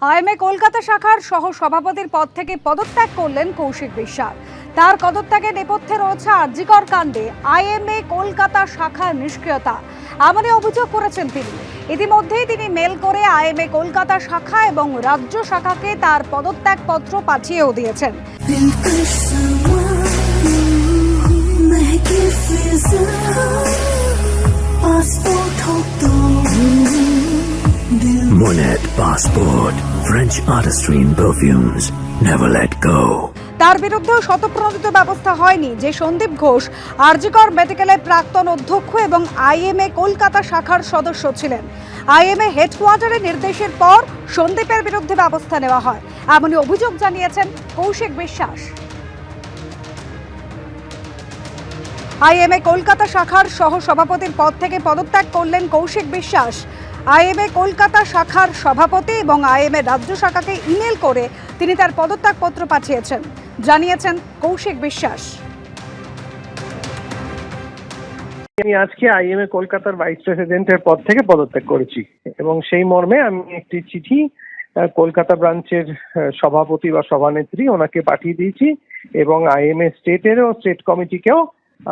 IMA Kolkata শাখার সহ সভাপতির পদ থেকে পদত্যাগ করলেন কৌশিক বিশ্বাস। তার পদত্যাগের নেপথ্যে রয়েছে আরজিকর কাণ্ডে আইএমএ কলকাতা শাখার নিষ্ক্রিয়তা, এমনই অভিযোগ করেছেন তিনি। ইতিমধ্যেই তিনি মেল করে আইএমএ কলকাতা শাখা এবং রাজ্য শাখাকে তার পদত্যাগ পত্র পাঠিয়েও দিয়েছেন। Monet Passport, French artistry in perfumes, never let go. তার বিরুদ্ধেও শতপ্রণোদিত ব্যবস্থা হয়নি যে সন্দীপ ঘোষ আরজিকর মেডিকেলের প্রাক্তন অধ্যক্ষ এবং আইএমএ কলকাতা শাখার সদস্য ছিলেন। আইএমএ হেডকোয়ার্টারের নির্দেশের পর সন্দীপের বিরুদ্ধে ব্যবস্থা নেওয়া হয়, এমনই অভিযোগ জানিয়েছেন কৌশিক বিশ্বাস। আইএমএ কলকাতা শাখার সহ সভাপতির পদ থেকে পদত্যাগ করলেন কৌশিক বিশ্বাস। আইএমএ কলকাতা শাখার সভাপতি এবং আইএমএ রাজ্য শাখাকে ইমেল করে তিনি তার পদত্যাগপত্র পাঠিয়েছেন, জানিয়েছেন কৌশিক বিশ্বাস। আমি আজকে আইএমএ কলকাতার ভাইস প্রেসিডেন্টের পদ থেকে পদত্যাগ করেছি এবং সেই মর্মে আমি একটি চিঠি কলকাতা ব্রাঞ্চের সভাপতি বা সভানেত্রী ওনাকে পাঠিয়ে দিয়েছি এবং আইএমএ স্টেট কমিটিকেও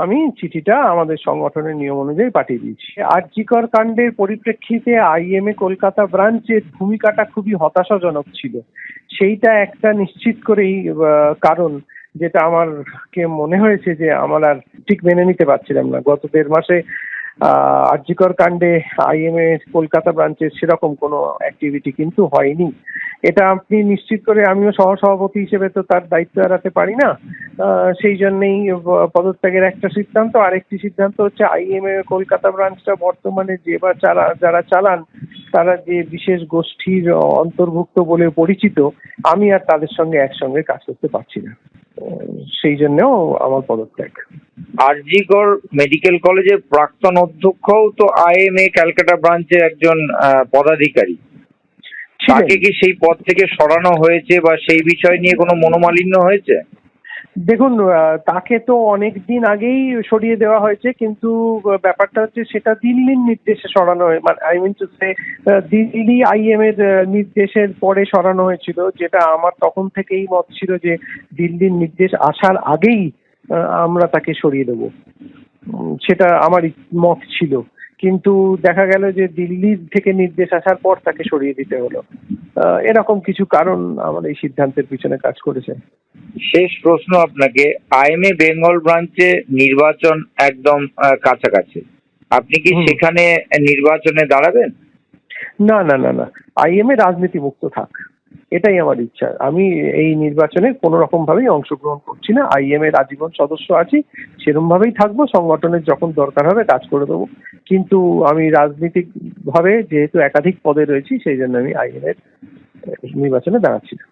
আমি চিঠিটা আমাদের সংগঠনের নিয়ম অনুযায়ী পাঠিয়ে দিয়েছি। আরজিকর কাণ্ডের পরিপ্রেক্ষিতে আইএমএ কলকাতা ব্রাঞ্চের ভূমিকাটা খুবই হতাশাজনক ছিল, সেইটা একটা নিশ্চিত করেই কারণ যেটা আমারকে মনে হয়েছে যে আমার আর ঠিক মেনে নিতে পারছিলাম না। গত 1.5 মাসে আরজিকর কাণ্ডে আইএমএ কলকাতা ব্রাঞ্চের সেরকম কোনো অ্যাক্টিভিটি কিন্তু হয়নি। এটা আপনি নিশ্চিত করে, আমিও সহসভাপতি হিসেবে তো তার দায়িত্ব এড়াতে পারি না। সেই জন্যই পদত্যাগের একটা সিদ্ধান্ত। আরেকটি সিদ্ধান্ত হচ্ছে আইএমএ কলকাতা ব্রাঞ্চটা বর্তমানে যারা চালান তারা যে বিশেষ গোষ্ঠীর অন্তর্ভুক্ত বলে পরিচিত, আমি আর তাদের সঙ্গে একসঙ্গে কাজ করতে পারছি না, সেই জন্যও আমার পদত্যাগ। আরজিকর মেডিকেল কলেজের প্রাক্তন অধ্যক্ষও তো আইএমএ ক্যালকাটা ব্রাঞ্চের একজন পদাধিকারী। তাকে কি সেই পদ থেকে সরানো হয়েছে বা সেই বিষয় নিয়ে কোনো মনোমালিন্য হয়েছে? দেখুন, তাকে তো অনেক দিন আগেই সরিয়ে দেওয়া হয়েছে, কিন্তু ব্যাপারটা হচ্ছে সেটা দিল্লির নির্দেশে সরানো হয়, মানে দিল্লি আইএম এর নির্দেশের পরে সরানো হয়েছিল, যেটা আমার তখন থেকেই মত ছিল যে দিল্লির নির্দেশ আসার আগেই আমরা তাকে সরিয়ে দেব, সেটা আমার মত ছিল। কিন্তু দেখা গেল যে দিল্লির থেকে নির্দেশ আসার পর তাকে সরিয়ে দিতে হলো। এরকম কিছু কারণ আমার এই সিদ্ধান্তের পিছনে কাজ করেছে। শেষ প্রশ্ন আপনাকে, আইএমএ বেঙ্গল ব্রাঞ্চে নির্বাচন একদম কাছাকাছি, আপনি কি সেখানে নির্বাচনে দাঁড়াবেন? না না না না, আইএমএ রাজনীতি মুক্ত থাক, এটাই আমার ইচ্ছা। আমি এই নির্বাচনে কোনো রকম ভাবেই অংশগ্রহণ করছি না। আইএমএ আজীবন সদস্য আছি, সেরকম ভাবেই থাকবো। সংগঠনের যখন দরকার হবে কাজ করে দেবো, কিন্তু আমি রাজনৈতিক ভাবে যেহেতু একাধিক পদে রয়েছি সেই জন্য আমি আইএমএ নির্বাচনে দাঁড়াচ্ছি না।